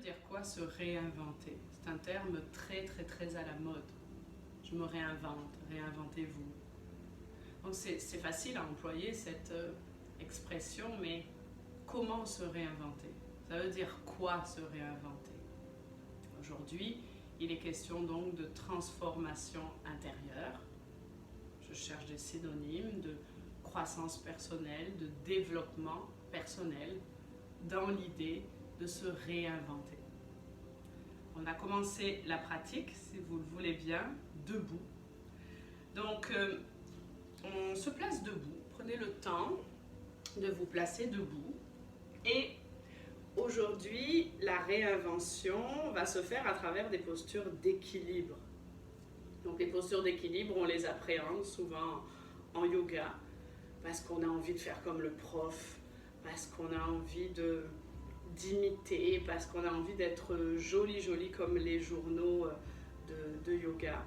dire quoi se réinventer? C'est un terme très à la mode. Je me réinvente, réinventez-vous. Donc c'est facile à employer cette expression, mais comment se réinventer? Ça veut dire quoi se réinventer? Aujourd'hui, il est question donc de transformation intérieure. Je cherche des synonymes de croissance personnelle, de développement personnel, dans l'idée de se réinventer. On a commencé la pratique, si vous le voulez bien, debout. Donc, on se place debout. Prenez le temps de vous placer debout. Et aujourd'hui, la réinvention va se faire à travers des postures d'équilibre. Donc, les postures d'équilibre, on les appréhende souvent en yoga parce qu'on a envie de faire comme le prof, parce qu'on a envie d'imiter, parce qu'on a envie d'être joli comme les journaux de yoga.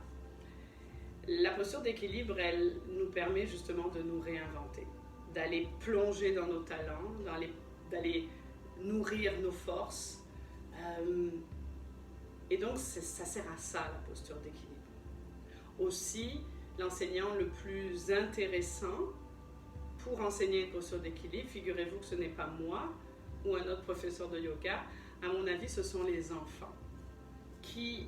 La posture d'équilibre, elle nous permet justement de nous réinventer, d'aller plonger dans nos talents, d'aller nourrir nos forces. Et donc, ça sert à ça, la posture d'équilibre. Aussi, l'enseignant le plus intéressant pour enseigner une posture d'équilibre, figurez-vous que ce n'est pas moi ou un autre professeur de yoga, à mon avis, ce sont les enfants qui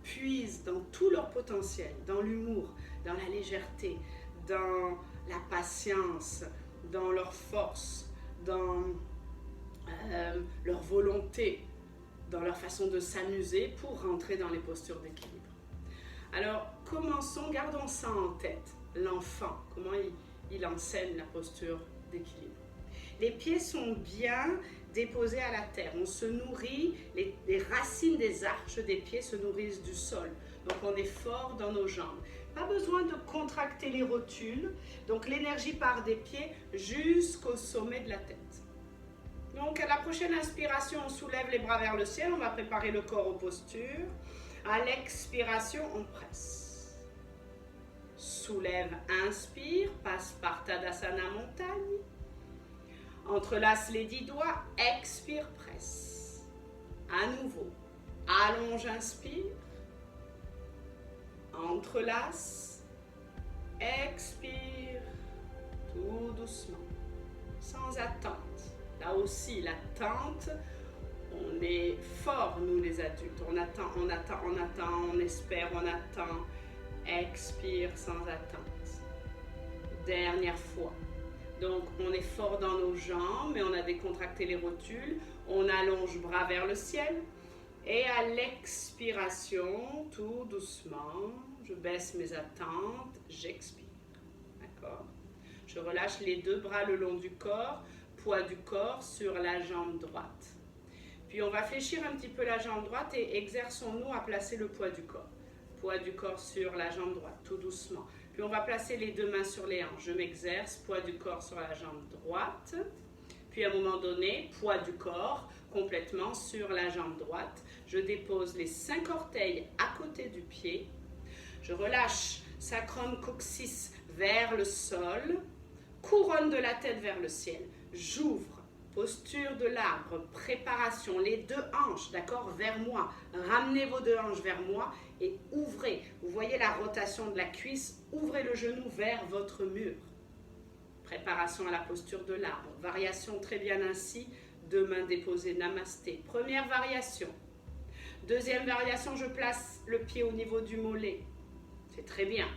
puisent dans tout leur potentiel, dans l'humour, dans la légèreté, dans la patience, dans leur force, dans leur volonté, dans leur façon de s'amuser pour rentrer dans les postures d'équilibre. Alors, commençons, gardons ça en tête, l'enfant, comment il enseigne la posture d'équilibre. Les pieds sont bien déposés à la terre. On se nourrit, les racines des arches des pieds se nourrissent du sol. Donc on est fort dans nos jambes. Pas besoin de contracter les rotules. Donc l'énergie part des pieds jusqu'au sommet de la tête. Donc à la prochaine inspiration, on soulève les bras vers le ciel. On va préparer le corps aux postures. À l'expiration, on presse. Soulève, inspire, passe par Tadasana montagne. Entrelace les 10 doigts, expire, presse. À nouveau, allonge, inspire. Entrelace, expire, tout doucement, sans attente. Là aussi, l'attente, on est fort, nous les adultes. On attend, on espère, on attend. Expire sans attente. Dernière fois. Donc, on est fort dans nos jambes, mais on a décontracté les rotules. On allonge bras vers le ciel. Et à l'expiration, tout doucement, je baisse mes attentes, j'expire. D'accord? Je relâche les deux bras le long du corps, poids du corps sur la jambe droite. Puis, on va fléchir un petit peu la jambe droite et exerçons-nous à placer le poids du corps. Poids du corps sur la jambe droite, tout doucement. Puis on va placer les deux mains sur les hanches. Je m'exerce, poids du corps sur la jambe droite. Puis à un moment donné, poids du corps complètement sur la jambe droite. Je dépose les 5 orteils à côté du pied. Je relâche sacrum coccyx vers le sol. Couronne de la tête vers le ciel. J'ouvre. Posture de l'arbre, préparation, les deux hanches, d'accord, vers moi. Ramenez vos deux hanches vers moi et ouvrez. Vous voyez la rotation de la cuisse, ouvrez le genou vers votre mur. Préparation à la posture de l'arbre. Variation très bien ainsi, deux mains déposées, namasté. Première variation. Deuxième variation, je place le pied au niveau du mollet. C'est très bien.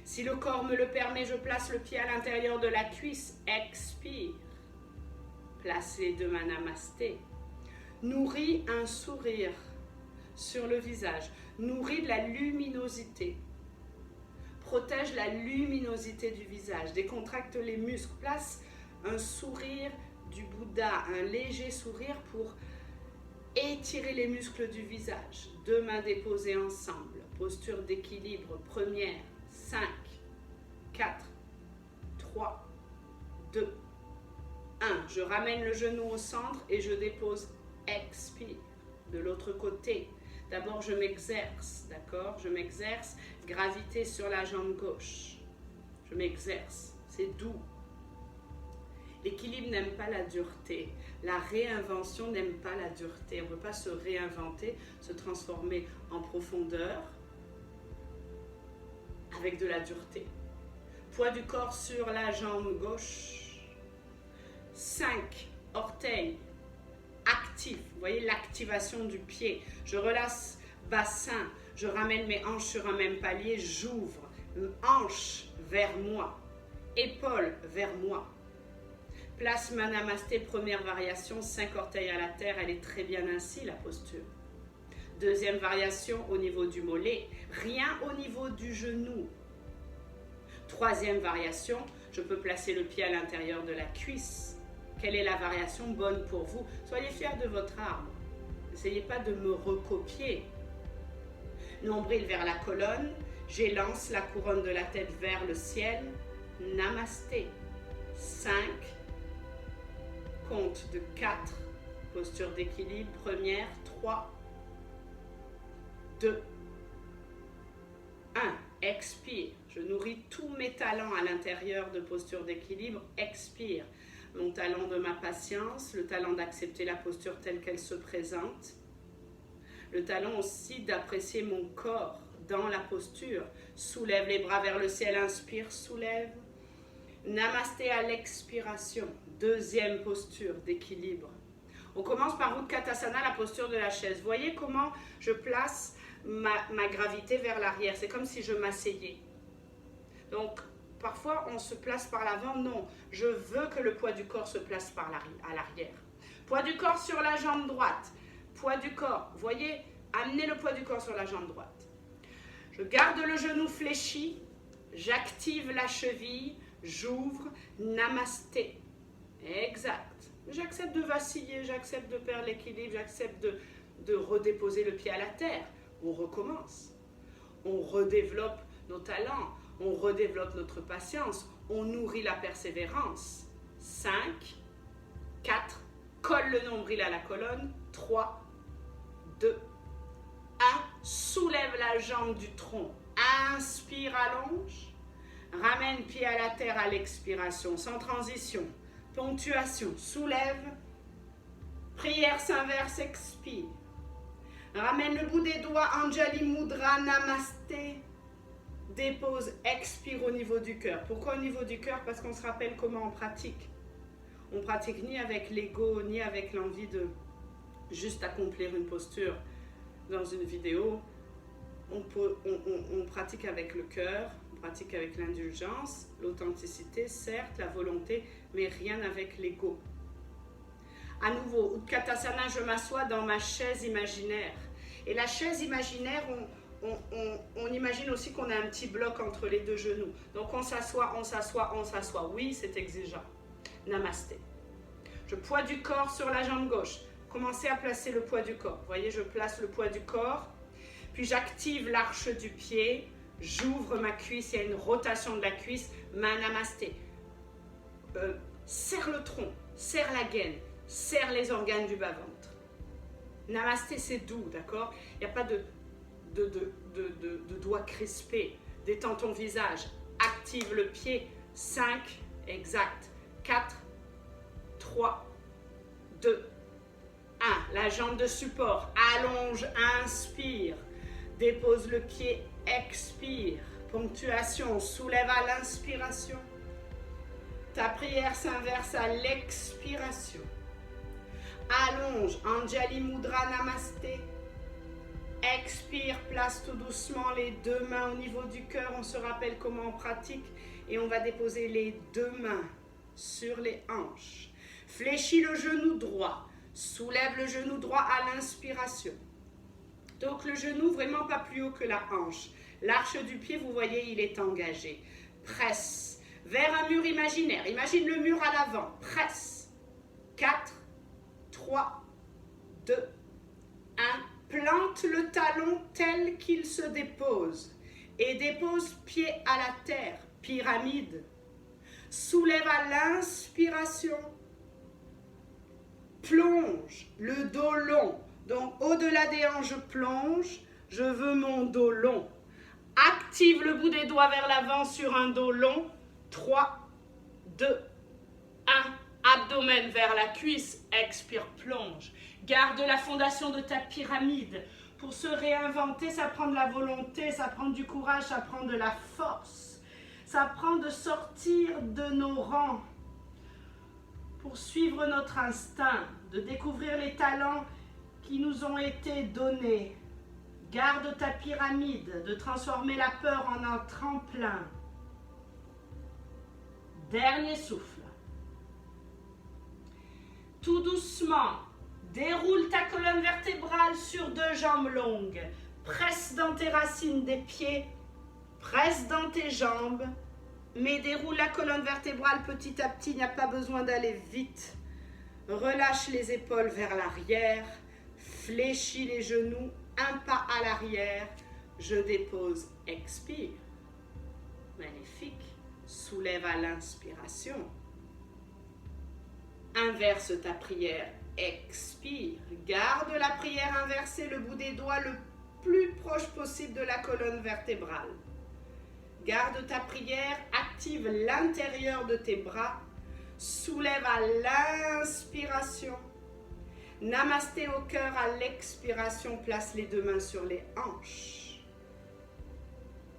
Si le corps me le permet, je place le pied à l'intérieur de la cuisse. Expire. Place les deux mains namasté. Nourris un sourire sur le visage. Nourris de la luminosité. Protège la luminosité du visage. Décontracte les muscles. Place un sourire du Bouddha, un léger sourire pour étirer les muscles du visage. Deux mains déposées ensemble. Posture d'équilibre. Première. 5, 4, 3, 2, 1. Je ramène le genou au centre et je dépose. Expire. De l'autre côté. D'abord, je m'exerce, d'accord? Je m'exerce. Gravité sur la jambe gauche. Je m'exerce. C'est doux. L'équilibre n'aime pas la dureté. La réinvention n'aime pas la dureté. On ne peut pas se réinventer, se transformer en profondeur avec de la dureté. Poids du corps sur la jambe gauche. 5 orteils actifs. Vous voyez l'activation du pied. Je relâche bassin. Je ramène mes hanches sur un même palier. J'ouvre. Hanches vers moi. Épaules vers moi. Place ma namasté, première variation, 5 orteils à la terre, elle est très bien ainsi la posture. Deuxième variation au niveau du mollet, rien au niveau du genou. Troisième variation, je peux placer le pied à l'intérieur de la cuisse. Quelle est la variation bonne pour vous? Soyez fiers de votre arbre. N'essayez pas de me recopier. Nombril vers la colonne, j'élance la couronne de la tête vers le ciel. Namasté. 5. Compte de 4, posture d'équilibre, première, 3, 2, 1, expire. Je nourris tous mes talents à l'intérieur de posture d'équilibre, expire. Mon talent de ma patience, le talent d'accepter la posture telle qu'elle se présente, le talent aussi d'apprécier mon corps dans la posture. Soulève les bras vers le ciel, inspire, soulève. Namasté à l'expiration. Deuxième posture d'équilibre. On commence par Utkatasana, la posture de la chaise. Voyez comment je place ma gravité vers l'arrière. C'est comme si je m'asseyais. Donc, parfois, on se place par l'avant. Non, je veux que le poids du corps se place à l'arrière. Poids du corps sur la jambe droite. Poids du corps. Voyez, amenez le poids du corps sur la jambe droite. Je garde le genou fléchi. J'active la cheville. J'ouvre. Namasté. Exact. J'accepte de vaciller, j'accepte de perdre l'équilibre, j'accepte de redéposer le pied à la terre. On recommence. On redéveloppe nos talents, on redéveloppe notre patience, on nourrit la persévérance. 5, 4, colle le nombril à la colonne. 3, 2, 1, soulève la jambe du tronc. Inspire, allonge. Ramène pied à la terre à l'expiration, sans transition. Ponctuation, soulève, prière s'inverse, expire. Ramène le bout des doigts, Anjali Mudra, Namasté. Dépose, expire au niveau du cœur. Pourquoi au niveau du cœur? Parce qu'on se rappelle comment on pratique. On pratique ni avec l'ego, ni avec l'envie de juste accomplir une posture dans une vidéo. On pratique avec le cœur, on pratique avec l'indulgence, l'authenticité, certes, la volonté, mais rien avec l'ego. À nouveau, Utkatasana, je m'assois dans ma chaise imaginaire. Et la chaise imaginaire, on imagine aussi qu'on a un petit bloc entre les deux genoux. Donc on s'assoit, on s'assoit, on s'assoit. Oui, c'est exigeant. Namasté. Je poids du corps sur la jambe gauche. Commencez à placer le poids du corps. Vous voyez, je place le poids du corps. Puis j'active l'arche du pied, j'ouvre ma cuisse, il y a une rotation de la cuisse, ma namasté. Serre le tronc, serre la gaine, serre les organes du bas-ventre. Namasté, c'est doux, d'accord? Il n'y a pas de doigts crispés. Détends ton visage, active le pied. 5, exact. 4, 3, 2, 1. La jambe de support, allonge, inspire. Dépose le pied, expire. Ponctuation, soulève à l'inspiration. Ta prière s'inverse à l'expiration. Allonge, Anjali Mudra Namasté. Expire, place tout doucement les deux mains au niveau du cœur. On se rappelle comment on pratique. Et on va déposer les deux mains sur les hanches. Fléchis le genou droit. Soulève le genou droit à l'inspiration. Donc le genou vraiment pas plus haut que la hanche. L'arche du pied, vous voyez, il est engagé. Presse vers un mur imaginaire. Imagine le mur à l'avant. Presse. 4, 3, 2, 1. Plante le talon tel qu'il se dépose. Et dépose pied à la terre. Pyramide. Soulève à l'inspiration. Plonge le dos long. Donc, au-delà des hanches, je plonge. Je veux mon dos long. Active le bout des doigts vers l'avant sur un dos long. 3, 2, 1. Abdomen vers la cuisse, expire, plonge. Garde la fondation de ta pyramide. Pour se réinventer, ça prend de la volonté, ça prend du courage, ça prend de la force. Ça prend de sortir de nos rangs pour suivre notre instinct, de découvrir les talents qui nous ont été donnés. Garde ta pyramide, de transformer la peur en un tremplin. Dernier souffle. Tout doucement, déroule ta colonne vertébrale sur 2 jambes longues. Presse dans tes racines des pieds, presse dans tes jambes, mais déroule la colonne vertébrale petit à petit, il n'y a pas besoin d'aller vite. Relâche les épaules vers l'arrière, fléchis les genoux, un pas à l'arrière, je dépose, expire. Magnifique, soulève à l'inspiration. Inverse ta prière, expire. Garde la prière inversée, le bout des doigts le plus proche possible de la colonne vertébrale. Garde ta prière, active l'intérieur de tes bras, soulève à l'inspiration. Namasté au cœur, à l'expiration, place les 2 mains sur les hanches.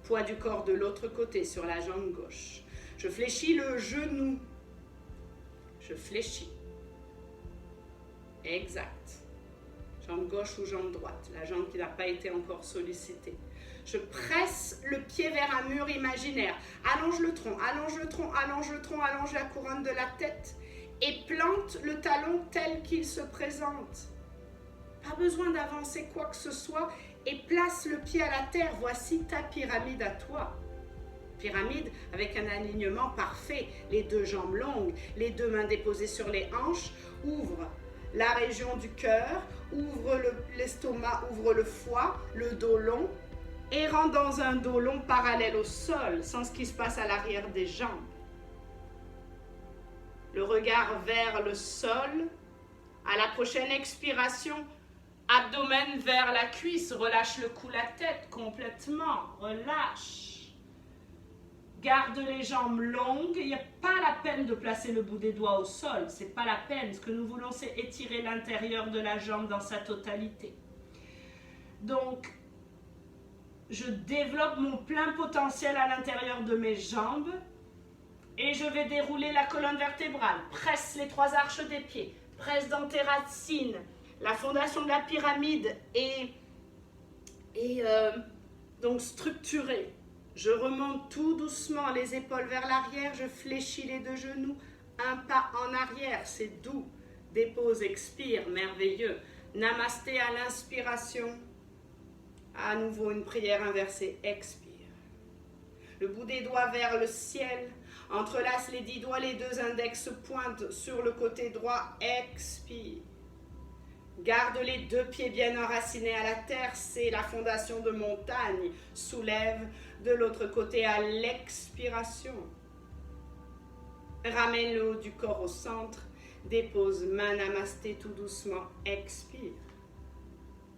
Poids du corps de l'autre côté sur la jambe gauche. Je fléchis le genou. Je fléchis. Exact. Jambe gauche ou jambe droite, la jambe qui n'a pas été encore sollicitée. Je presse le pied vers un mur imaginaire. Allonge le tronc, allonge le tronc, allonge le tronc, allonge la couronne de la tête et plante le talon tel qu'il se présente. Pas besoin d'avancer quoi que ce soit et place le pied à la terre. Voici ta pyramide à toi. Pyramide avec un alignement parfait, les 2 jambes longues, les 2 mains déposées sur les hanches, ouvre la région du cœur, ouvre l'estomac, ouvre le foie, le dos long, et rentre dans un dos long parallèle au sol, sans ce qui se passe à l'arrière des jambes. Le regard vers le sol. À la prochaine expiration, abdomen vers la cuisse, relâche le cou, la tête complètement, relâche. Garde les jambes longues, il n'y a pas la peine de placer le bout des doigts au sol, c'est pas la peine. Ce que nous voulons, c'est étirer l'intérieur de la jambe dans sa totalité. Donc, je développe mon plein potentiel à l'intérieur de mes jambes et je vais dérouler la colonne vertébrale. Presse les 3 arches des pieds, presse dans tes racines. La fondation de la pyramide est donc structurée. Je remonte tout doucement les épaules vers l'arrière, je fléchis les 2 genoux, un pas en arrière, c'est doux. Dépose, expire, merveilleux. Namasté à l'inspiration. À nouveau une prière inversée, expire. Le bout des doigts vers le ciel. Entrelace les 10 doigts, les 2 index pointent sur le côté droit, expire. Garde les 2 pieds bien enracinés à la terre, c'est la fondation de montagne. Soulève de l'autre côté à l'expiration. Ramène le haut du corps au centre. Dépose main namasté tout doucement, expire.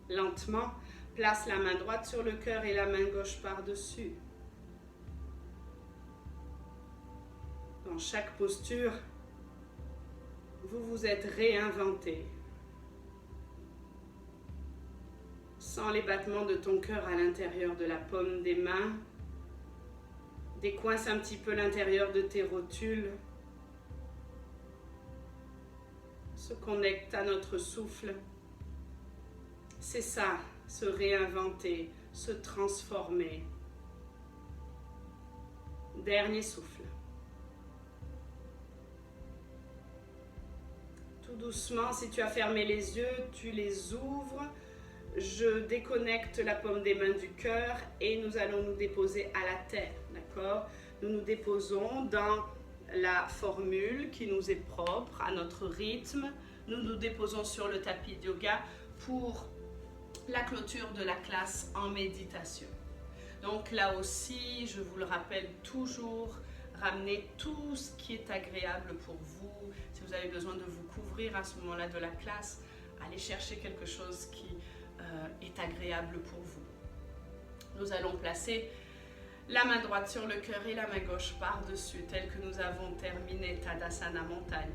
Lentement, place la main droite sur le cœur et la main gauche par-dessus. Dans chaque posture, vous vous êtes réinventé. Sens les battements de ton cœur à l'intérieur de la paume des mains. Décoince un petit peu l'intérieur de tes rotules. Se connecte à notre souffle. C'est ça, se réinventer, se transformer. Dernier souffle. Tout doucement, si tu as fermé les yeux, tu les ouvres. Je déconnecte la paume des mains du cœur et nous allons nous déposer à la terre, d'accord? Nous nous déposons dans la formule qui nous est propre, à notre rythme. Nous nous déposons sur le tapis de yoga pour la clôture de la classe en méditation. Donc là aussi, je vous le rappelle toujours, ramenez tout ce qui est agréable pour vous. Si vous avez besoin de vous couvrir à ce moment-là de la classe, allez chercher quelque chose qui est agréable pour vous. Nous allons placer la main droite sur le cœur et la main gauche par-dessus, tel que nous avons terminé Tadasana montagne.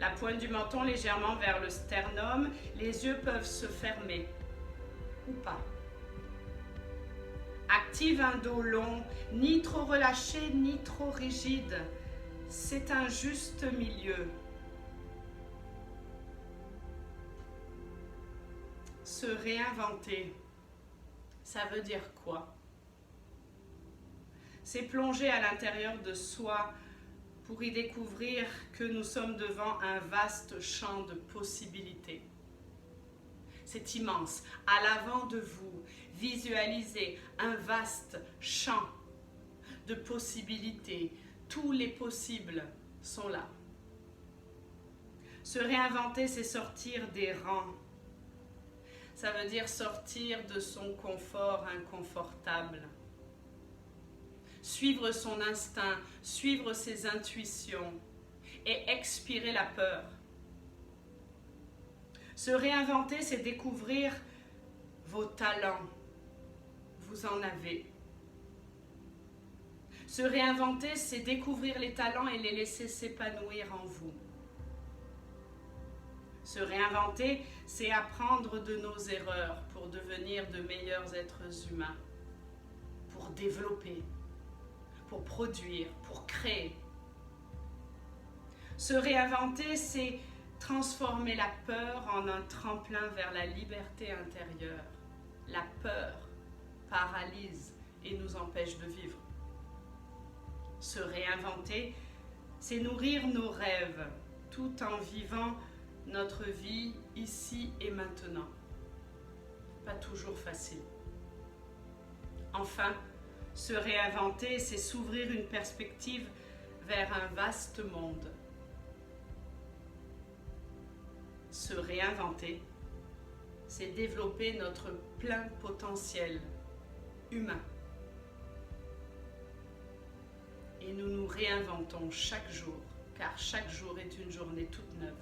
La pointe du menton légèrement vers le sternum. Les yeux peuvent se fermer ou pas. Active un dos long, ni trop relâché, ni trop rigide. C'est un juste milieu. Se réinventer, ça veut dire quoi? C'est plonger à l'intérieur de soi pour y découvrir que nous sommes devant un vaste champ de possibilités. C'est immense. À l'avant de vous, visualisez un vaste champ de possibilités. Tous les possibles sont là. Se réinventer, c'est sortir des rangs. Ça veut dire sortir de son confort inconfortable. Suivre son instinct, suivre ses intuitions et expirer la peur. Se réinventer, c'est découvrir vos talents. Vous en avez. Se réinventer, c'est découvrir les talents et les laisser s'épanouir en vous. Se réinventer, c'est apprendre de nos erreurs pour devenir de meilleurs êtres humains, pour développer, pour produire, pour créer. Se réinventer, c'est transformer la peur en un tremplin vers la liberté intérieure. La peur paralyse et nous empêche de vivre. Se réinventer, c'est nourrir nos rêves tout en vivant notre vie ici et maintenant. Pas toujours facile. Enfin, se réinventer, c'est s'ouvrir une perspective vers un vaste monde. Se réinventer, c'est développer notre plein potentiel humain. Et nous nous réinventons chaque jour, car chaque jour est une journée toute neuve.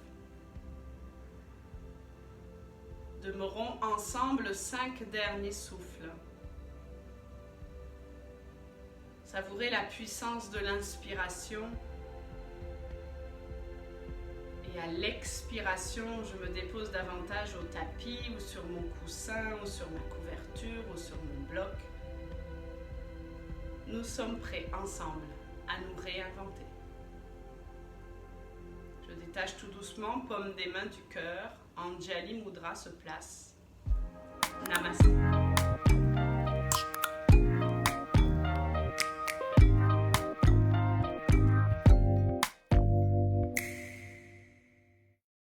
Demeurons ensemble 5 derniers souffles. Savourez la puissance de l'inspiration. Et à l'expiration, je me dépose davantage au tapis ou sur mon coussin ou sur ma couverture ou sur mon bloc. Nous sommes prêts ensemble à nous réinventer. Je détache tout doucement, paume des mains du cœur. Anjali Mudra se place. Namaste.